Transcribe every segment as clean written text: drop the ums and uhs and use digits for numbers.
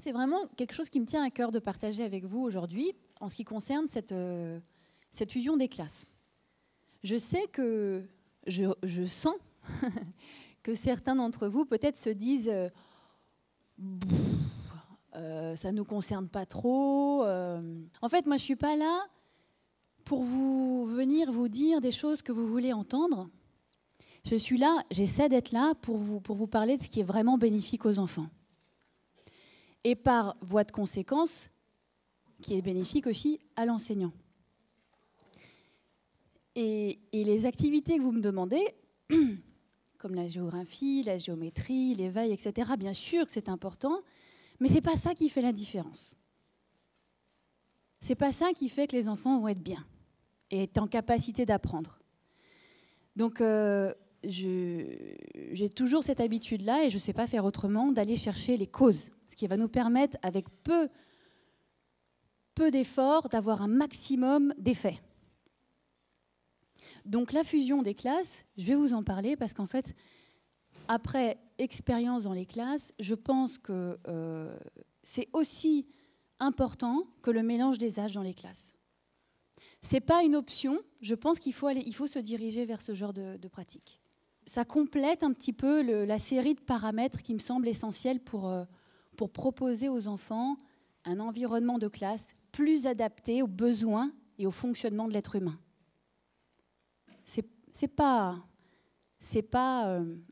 c'est vraiment quelque chose qui me tient à cœur de partager avec vous aujourd'hui en ce qui concerne cette fusion des classes. Je sais que, je sens que certains d'entre vous peut-être se disent ça ne nous concerne pas trop. En fait, moi, je ne suis pas là pour venir vous dire des choses que vous voulez entendre. Je suis là, j'essaie d'être là pour vous parler de ce qui est vraiment bénéfique aux enfants. Et par voie de conséquence, qui est bénéfique aussi à l'enseignant. Et les activités que vous me demandez, comme la géographie, la géométrie, l'éveil, etc., bien sûr que c'est important, mais ce n'est pas ça qui fait la différence. Ce n'est pas ça qui fait que les enfants vont être bien et être en capacité d'apprendre. Donc, j'ai toujours cette habitude-là, et je ne sais pas faire autrement, d'aller chercher les causes, ce qui va nous permettre, avec peu d'efforts, d'avoir un maximum d'effets. Donc la fusion des classes, je vais vous en parler parce qu'en fait, après expérience dans les classes, je pense que c'est aussi important que le mélange des âges dans les classes. Ce n'est pas une option, je pense qu'il faut se diriger vers ce genre de pratique. Ça complète un petit peu la série de paramètres qui me semblent essentiels pour proposer aux enfants un environnement de classe plus adapté aux besoins et au fonctionnement de l'être humain. C'est pas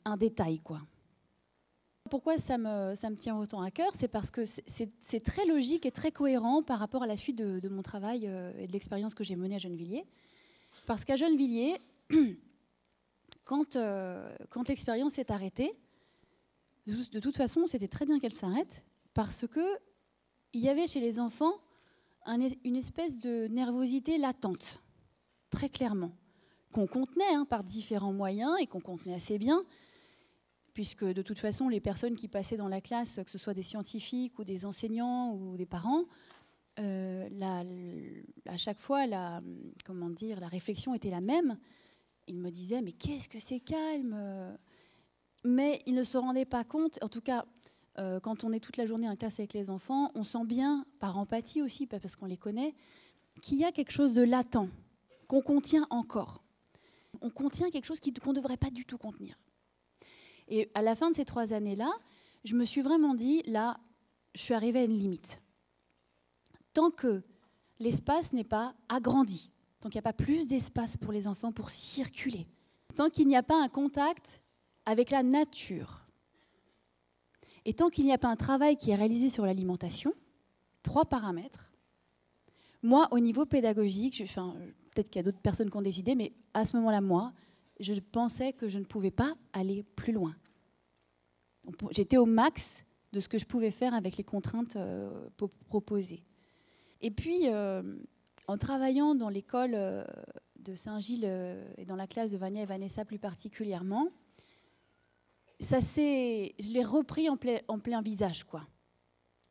un détail, quoi. Pourquoi ça me tient autant à cœur? C'est parce que c'est très logique et très cohérent par rapport à la suite de mon travail et de l'expérience que j'ai menée à Gennevilliers. Parce qu'à Gennevilliers, quand l'expérience s'est arrêtée, de toute façon, c'était très bien qu'elle s'arrête, parce qu'il y avait chez les enfants une espèce de nervosité latente, très clairement, qu'on contenait par différents moyens et qu'on contenait assez bien, puisque de toute façon, les personnes qui passaient dans la classe, que ce soit des scientifiques ou des enseignants ou des parents, à chaque fois, la réflexion était la même. Ils me disaient « mais qu'est-ce que c'est calme ?» Mais ils ne se rendaient pas compte, en tout cas, quand on est toute la journée en classe avec les enfants, on sent bien, par empathie aussi, parce qu'on les connaît, qu'il y a quelque chose de latent, qu'on contient encore. On contient quelque chose qu'on ne devrait pas du tout contenir. Et à la fin de ces 3 années-là, je me suis vraiment dit, là, je suis arrivée à une limite. Tant que l'espace n'est pas agrandi, tant qu'il n'y a pas plus d'espace pour les enfants pour circuler, tant qu'il n'y a pas un contact avec la nature, et tant qu'il n'y a pas un travail qui est réalisé sur l'alimentation, 3 paramètres, moi, au niveau pédagogique, peut-être qu'il y a d'autres personnes qui ont des idées, mais à ce moment-là, moi, je pensais que je ne pouvais pas aller plus loin. J'étais au max de ce que je pouvais faire avec les contraintes proposées. Et puis, en travaillant dans l'école de Saint-Gilles et dans la classe de Vania et Vanessa plus particulièrement, je l'ai repris en plein visage, quoi.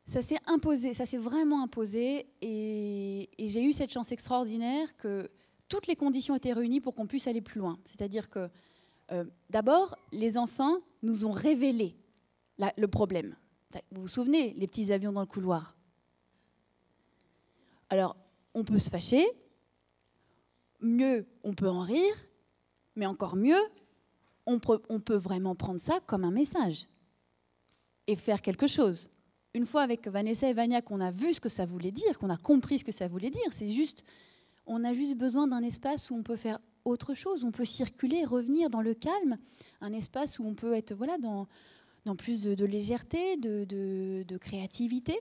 Ça s'est imposé, ça s'est vraiment imposé, et j'ai eu cette chance extraordinaire que toutes les conditions étaient réunies pour qu'on puisse aller plus loin. C'est-à-dire que, d'abord, les enfants nous ont révélé le problème. Vous vous souvenez, les petits avions dans le couloir? Alors, on peut se fâcher, mieux, on peut en rire, mais encore mieux, on peut vraiment prendre ça comme un message et faire quelque chose. Une fois avec Vanessa et Vania qu'on a vu ce que ça voulait dire, qu'on a compris ce que ça voulait dire, on a juste besoin d'un espace où on peut faire autre chose, on peut circuler, revenir dans le calme, un espace où on peut être dans plus de légèreté, de créativité.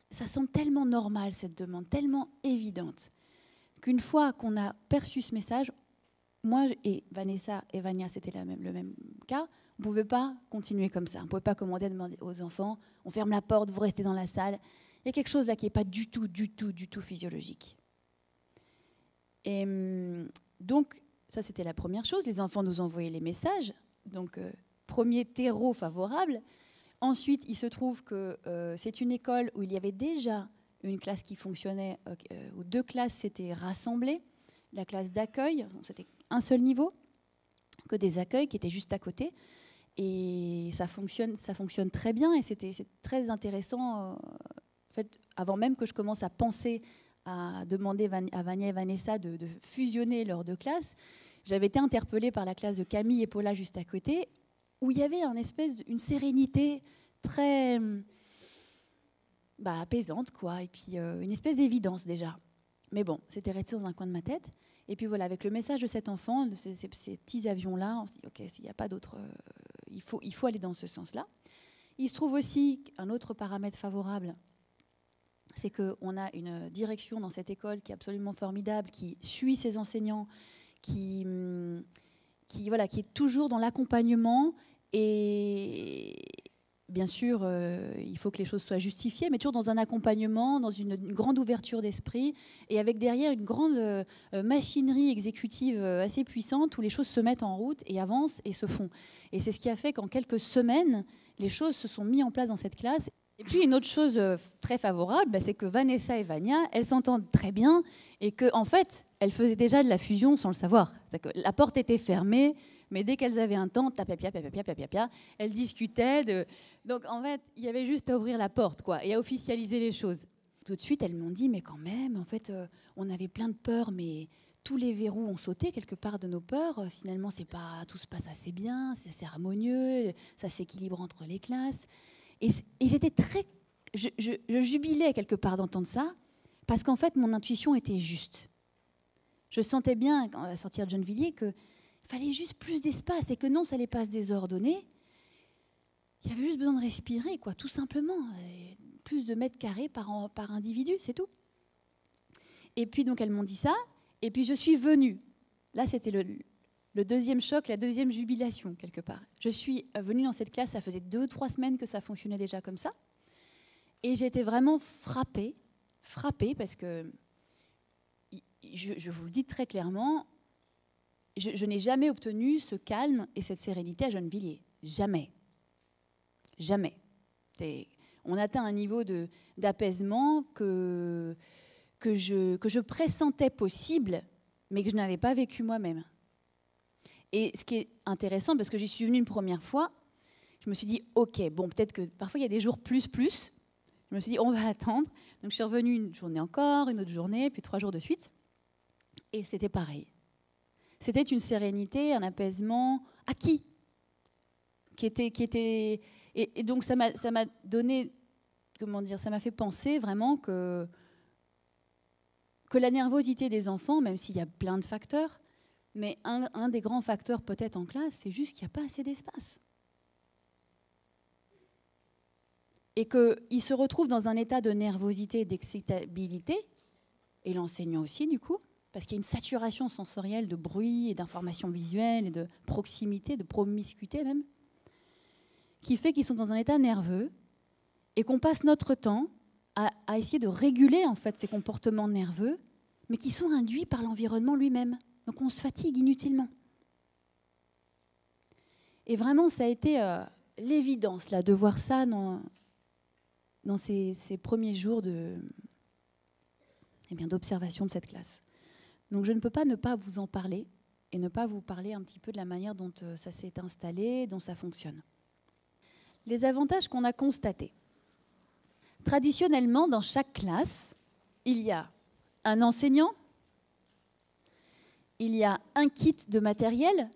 Ça semble tellement normal, cette demande, tellement évidente, qu'une fois qu'on a perçu ce message, moi et Vanessa et Vania, c'était le même cas, on ne pouvait pas continuer comme ça. On ne pouvait pas demander aux enfants, on ferme la porte, vous restez dans la salle. Il y a quelque chose là qui n'est pas du tout physiologique. Et donc, ça c'était la première chose. Les enfants nous envoyaient les messages. Donc, premier terreau favorable. Ensuite, il se trouve que c'est une école où il y avait déjà une classe qui fonctionnait, où 2 classes s'étaient rassemblées. La classe d'accueil, c'était un seul niveau, que des accueils qui étaient juste à côté. Et ça fonctionne très bien. Et c'est très intéressant. En fait, avant même que je commence à penser à demander à Vania et Vanessa de fusionner leurs deux classes, j'avais été interpellée par la classe de Camille et Paula juste à côté, où il y avait une sérénité très apaisante, quoi, et puis une espèce d'évidence déjà. Mais bon, c'était resté dans un coin de ma tête. Et puis voilà, avec le message de cet enfant, de ces petits avions-là, on se dit, ok, s'il n'y a pas d'autre, il faut aller dans ce sens-là. Il se trouve aussi un autre paramètre favorable, c'est qu'on a une direction dans cette école qui est absolument formidable, qui suit ses enseignants, qui est toujours dans l'accompagnement. Et bien sûr, il faut que les choses soient justifiées, mais toujours dans un accompagnement, dans une grande ouverture d'esprit, et avec derrière une grande machinerie exécutive assez puissante, où les choses se mettent en route et avancent et se font. Et c'est ce qui a fait qu'en quelques semaines, les choses se sont mises en place dans cette classe. Et puis une autre chose très favorable, c'est que Vanessa et Vania, elles s'entendent très bien, et qu'en fait, elles faisaient déjà de la fusion sans le savoir. La porte était fermée, mais dès qu'elles avaient un temps, elles discutaient. Donc en fait, il y avait juste à ouvrir la porte, quoi, et à officialiser les choses. Tout de suite, elles m'ont dit, mais quand même, en fait, on avait plein de peurs, mais tous les verrous ont sauté quelque part de nos peurs. Finalement, tout se passe assez bien, c'est assez harmonieux, ça s'équilibre entre les classes. Et j'étais je jubilais quelque part d'entendre ça, parce qu'en fait, mon intuition était juste. Je sentais bien, à la sortie de Gennevilliers, qu'il fallait juste plus d'espace, et que non, ça n'allait pas se désordonner. Il y avait juste besoin de respirer, quoi, tout simplement. Et plus de mètres carrés par individu, c'est tout. Et puis, donc, elles m'ont dit ça, et puis je suis venue. Là, c'était le deuxième choc, la deuxième jubilation, quelque part. Je suis venue dans cette classe, ça faisait 2-3 semaines que ça fonctionnait déjà comme ça. Et j'étais vraiment frappée, parce que, je vous le dis très clairement, je n'ai jamais obtenu ce calme et cette sérénité à Gennevilliers. Jamais. Jamais. On atteint un niveau d'apaisement que je pressentais possible, mais que je n'avais pas vécu moi-même. Et ce qui est intéressant, parce que j'y suis venue une première fois, je me suis dit, ok, bon, peut-être que parfois il y a des jours plus. Je me suis dit, on va attendre. Donc je suis revenue une journée encore, une autre journée, puis 3 jours de suite. Et c'était pareil. C'était une sérénité, un apaisement acquis. Et donc ça m'a donné, ça m'a fait penser vraiment que la nervosité des enfants, même s'il y a plein de facteurs, mais un des grands facteurs peut-être en classe, c'est juste qu'il n'y a pas assez d'espace. Et qu'ils se retrouvent dans un état de nervosité, d'excitabilité, et l'enseignant aussi du coup, parce qu'il y a une saturation sensorielle de bruit et d'informations visuelles et de proximité, de promiscuité même, qui fait qu'ils sont dans un état nerveux et qu'on passe notre temps à essayer de réguler en fait ces comportements nerveux, mais qui sont induits par l'environnement lui-même. Donc on se fatigue inutilement. Et vraiment, ça a été l'évidence là, de voir ça dans ces premiers jours d'observation de cette classe. Donc je ne peux pas ne pas vous en parler et ne pas vous parler un petit peu de la manière dont ça s'est installé, dont ça fonctionne. Les avantages qu'on a constatés. Traditionnellement, dans chaque classe, il y a un enseignant, il y a un kit de matériel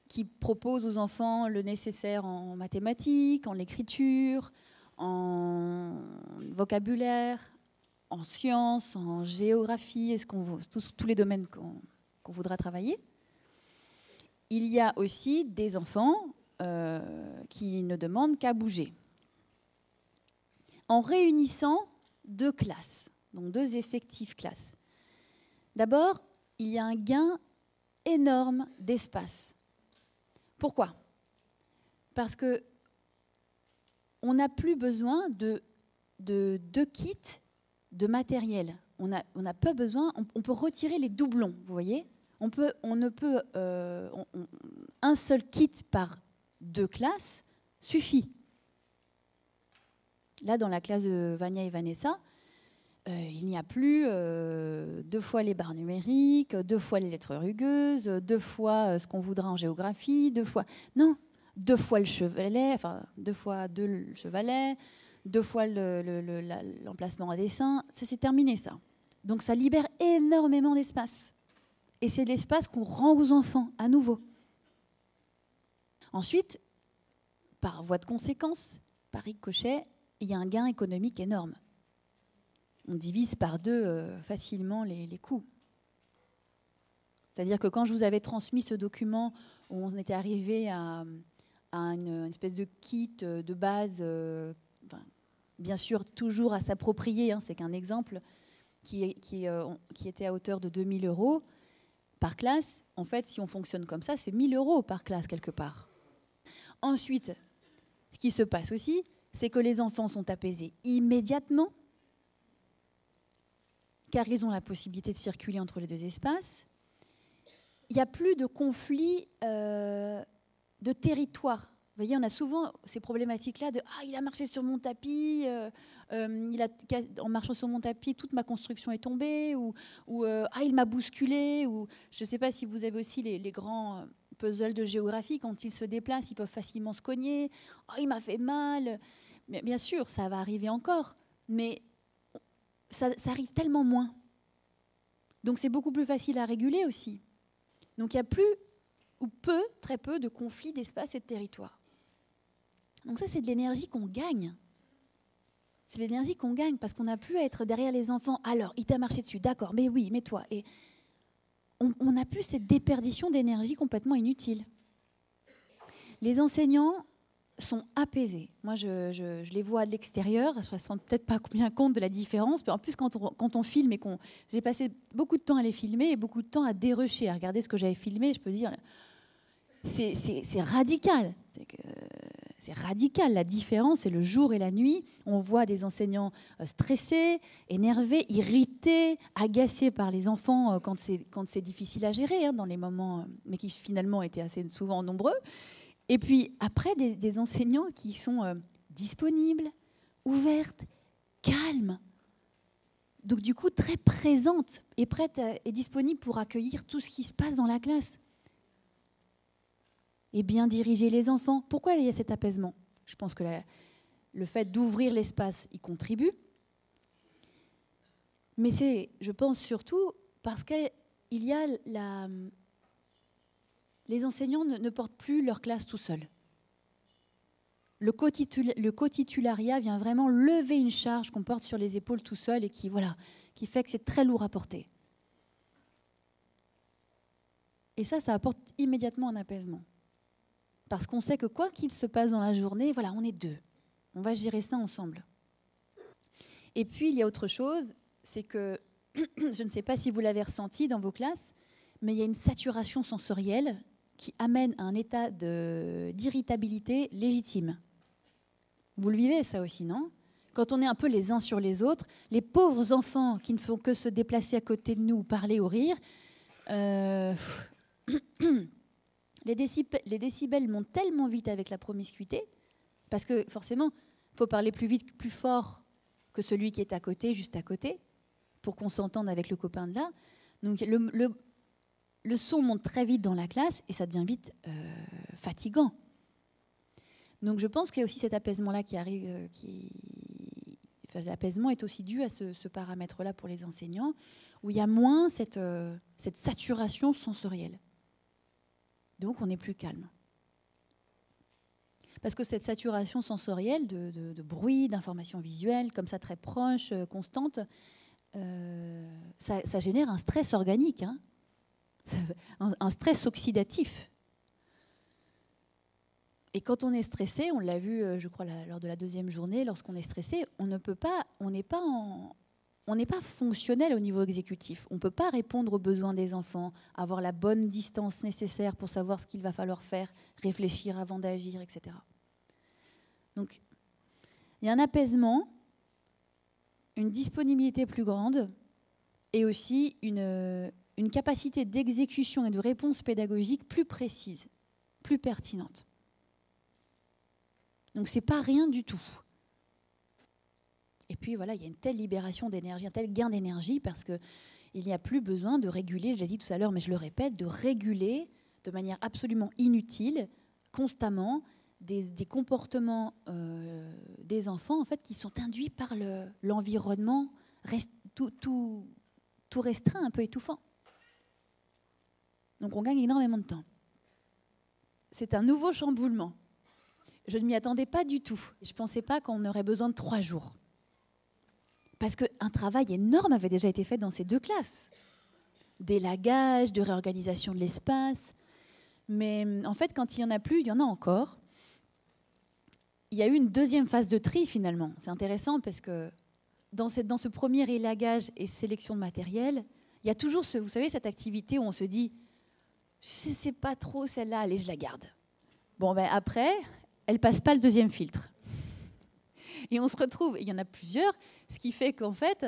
qui propose aux enfants le nécessaire en mathématiques, en écriture, en vocabulaire, en sciences, en géographie, tous les domaines qu'on voudra travailler. Il y a aussi des enfants qui ne demandent qu'à bouger. En réunissant 2 classes, donc 2 effectifs classes. D'abord, il y a un gain énorme d'espace. Pourquoi ? Parce qu'on n'a plus besoin de 2 kits de matériel. On n'a pas besoin, on peut retirer les doublons, vous voyez ? Un seul kit par 2 classes suffit. Là, dans la classe de Vania et Vanessa, il n'y a plus 2 fois les barres numériques, 2 fois les lettres rugueuses, 2 fois ce qu'on voudra en géographie, 2 fois... Non, 2 fois le chevalet, enfin 2 fois 2 le chevalet, 2 fois l'emplacement à dessin. Ça, c'est terminé, ça. Donc ça libère énormément d'espace. Et c'est de l'espace qu'on rend aux enfants, à nouveau. Ensuite, par voie de conséquence, par ricochet, il y a un gain économique énorme. On divise par 2 facilement les coûts. C'est-à-dire que quand je vous avais transmis ce document où on était arrivé à une espèce de kit de base, bien sûr toujours à s'approprier, c'est qu'un exemple, qui était à hauteur de 2 000 € par classe. En fait, si on fonctionne comme ça, c'est 1 000 € par classe quelque part. Ensuite, ce qui se passe aussi, c'est que les enfants sont apaisés immédiatement, car ils ont la possibilité de circuler entre les 2 espaces. Il n'y a plus de conflit de territoire. Vous voyez, on a souvent ces problématiques-là de « Ah, il a marché sur mon tapis, en marchant sur mon tapis, toute ma construction est tombée » ou « Ah, il m'a bousculé » ou je ne sais pas si vous avez aussi les grands puzzles de géographie, quand ils se déplacent, ils peuvent facilement se cogner. « Oh, il m'a fait mal ». Mais bien sûr, ça va arriver encore, mais ça arrive tellement moins. Donc c'est beaucoup plus facile à réguler aussi. Donc il n'y a plus ou très peu de conflits d'espace et de territoire. Donc ça, c'est de l'énergie qu'on gagne. C'est l'énergie qu'on gagne parce qu'on n'a plus à être derrière les enfants. Alors, il t'a marché dessus, d'accord, mais oui, mais toi. Et on n'a plus cette déperdition d'énergie complètement inutile. Les enseignants sont apaisés. Moi, je les vois de l'extérieur, je ne me rends peut-être pas bien compte de la différence. En plus, quand on filme et j'ai passé beaucoup de temps à les filmer et beaucoup de temps à dérocher, à regarder ce que j'avais filmé, je peux dire, c'est radical. C'est radical, la différence, c'est le jour et la nuit. On voit des enseignants stressés, énervés, irrités, agacés par les enfants quand c'est difficile à gérer, dans les moments, mais qui finalement étaient assez souvent nombreux. Et puis après, des enseignants qui sont disponibles, ouvertes, calmes. Donc du coup, très présentes et prêtes et disponibles pour accueillir tout ce qui se passe dans la classe. Et bien diriger les enfants. Pourquoi il y a cet apaisement ? Je pense que le fait d'ouvrir l'espace y contribue. Mais c'est, je pense surtout, parce qu'il y a les enseignants ne portent plus leur classe tout seuls. Le cotitulariat vient vraiment lever une charge qu'on porte sur les épaules tout seul et qui fait que c'est très lourd à porter. Et ça apporte immédiatement un apaisement. Parce qu'on sait que quoi qu'il se passe dans la journée, on est 2. On va gérer ça ensemble. Et puis, il y a autre chose, c'est que, je ne sais pas si vous l'avez ressenti dans vos classes, mais il y a une saturation sensorielle qui amène à un état d'irritabilité légitime. Vous le vivez, ça aussi, non ? Quand on est un peu les uns sur les autres, les pauvres enfants qui ne font que se déplacer à côté de nous, parler ou rire, les décibels montent tellement vite avec la promiscuité, parce que forcément, il faut parler plus vite, plus fort que celui qui est à côté, juste à côté, pour qu'on s'entende avec le copain de là. Donc le son monte très vite dans la classe et ça devient vite fatigant. Donc je pense qu'il y a aussi cet apaisement-là qui arrive. L'apaisement est aussi dû à ce paramètre-là pour les enseignants, où il y a moins cette saturation sensorielle. Donc on est plus calme. Parce que cette saturation sensorielle de bruit, d'informations visuelles, comme ça très proche, constante, ça génère un stress organique, un stress oxydatif. Et quand on est stressé, on l'a vu, je crois, lors de la 2e journée, lorsqu'on est stressé, on n'est pas fonctionnel au niveau exécutif. On ne peut pas répondre aux besoins des enfants, avoir la bonne distance nécessaire pour savoir ce qu'il va falloir faire, réfléchir avant d'agir, etc. Donc, il y a un apaisement, une disponibilité plus grande et aussi une capacité d'exécution et de réponse pédagogique plus précise, plus pertinente. Donc, ce n'est pas rien du tout. Et puis voilà, il y a une telle libération d'énergie, un tel gain d'énergie parce qu'il n'y a plus besoin de réguler, je l'ai dit tout à l'heure, mais je le répète, de réguler de manière absolument inutile constamment des comportements des enfants en fait, qui sont induits par l'environnement tout restreint, un peu étouffant. Donc on gagne énormément de temps. C'est un nouveau chamboulement. Je ne m'y attendais pas du tout. Je ne pensais pas qu'on aurait besoin de 3 jours. Parce qu'un travail énorme avait déjà été fait dans ces 2 classes. D'élagage, de réorganisation de l'espace. Mais en fait, quand il n'y en a plus, il y en a encore. Il y a eu une deuxième phase de tri finalement. C'est intéressant parce que dans ce premier élagage et sélection de matériel, il y a toujours vous savez, cette activité où on se dit « je ne sais pas trop celle-là, allez, je la garde ». Bon, ben après, elle ne passe pas le deuxième filtre. Et on se retrouve, il y en a plusieurs, ce qui fait qu'en fait,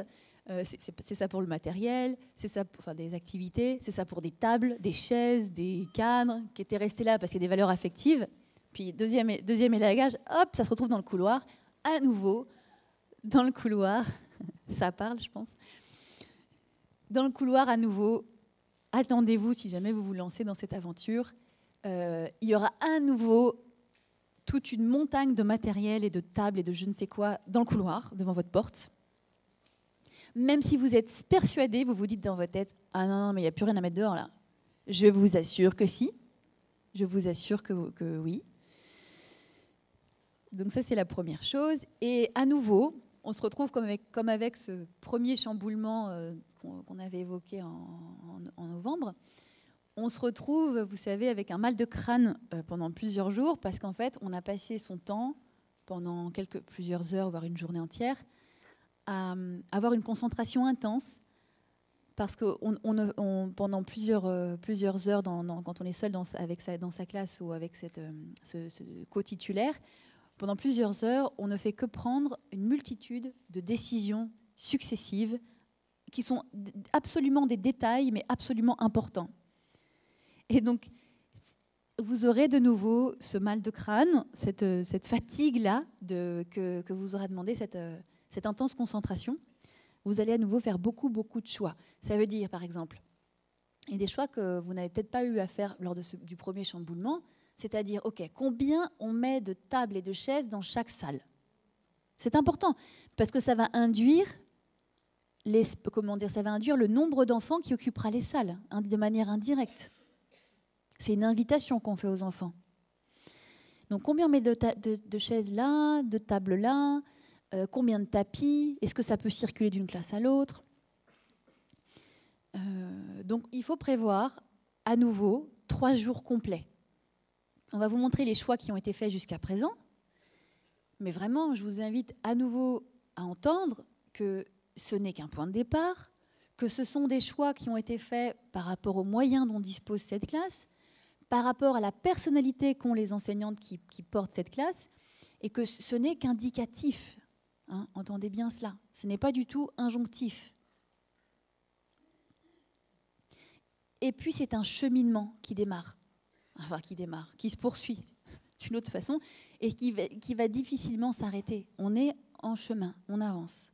c'est ça pour le matériel, c'est ça pour des activités, c'est ça pour des tables, des chaises, des cadres qui étaient restés là parce qu'il y a des valeurs affectives. Puis deuxième élagage, hop, ça se retrouve dans le couloir, à nouveau, dans le couloir, ça parle, je pense. Dans le couloir, à nouveau, attendez-vous, si jamais vous vous lancez dans cette aventure, il y aura à nouveau toute une montagne de matériel et de tables et de je ne sais quoi dans le couloir, devant votre porte. Même si vous êtes persuadé, vous vous dites dans votre tête « Ah non, mais il n'y a plus rien à mettre dehors là ». Je vous assure que si. Je vous assure que oui. Donc ça, c'est la première chose. Et à nouveau, on se retrouve comme avec ce premier chamboulement qu'on avait évoqué en novembre. On se retrouve, vous savez, avec un mal de crâne pendant plusieurs jours parce qu'en fait, on a passé son temps pendant plusieurs heures, voire une journée entière, à avoir une concentration intense parce que pendant plusieurs heures, quand on est seul dans sa classe ou avec ce co-titulaire, pendant plusieurs heures, on ne fait que prendre une multitude de décisions successives qui sont absolument des détails, mais absolument importants. Et donc, vous aurez de nouveau ce mal de crâne, cette fatigue-là que vous aura demandé, cette intense concentration. Vous allez à nouveau faire beaucoup de choix. Ça veut dire, par exemple, il y a des choix que vous n'avez peut-être pas eu à faire lors du premier chamboulement, c'est-à-dire, OK, combien on met de tables et de chaises dans chaque salle? C'est important, parce que ça va induire le nombre d'enfants qui occupera les salles, de manière indirecte. C'est une invitation qu'on fait aux enfants. Donc, combien on met de chaises là, de tables là, combien de tapis? Est-ce que ça peut circuler d'une classe à l'autre? Donc, il faut prévoir à nouveau 3 jours complets. On va vous montrer les choix qui ont été faits jusqu'à présent. Mais vraiment, je vous invite à nouveau à entendre que ce n'est qu'un point de départ, que ce sont des choix qui ont été faits par rapport aux moyens dont dispose cette classe, par rapport à la personnalité qu'ont les enseignantes qui portent cette classe, et que ce n'est qu'indicatif. Entendez bien cela. Ce n'est pas du tout injonctif. Et puis c'est un cheminement qui se poursuit d'une autre façon, et qui va difficilement s'arrêter. On est en chemin, on avance.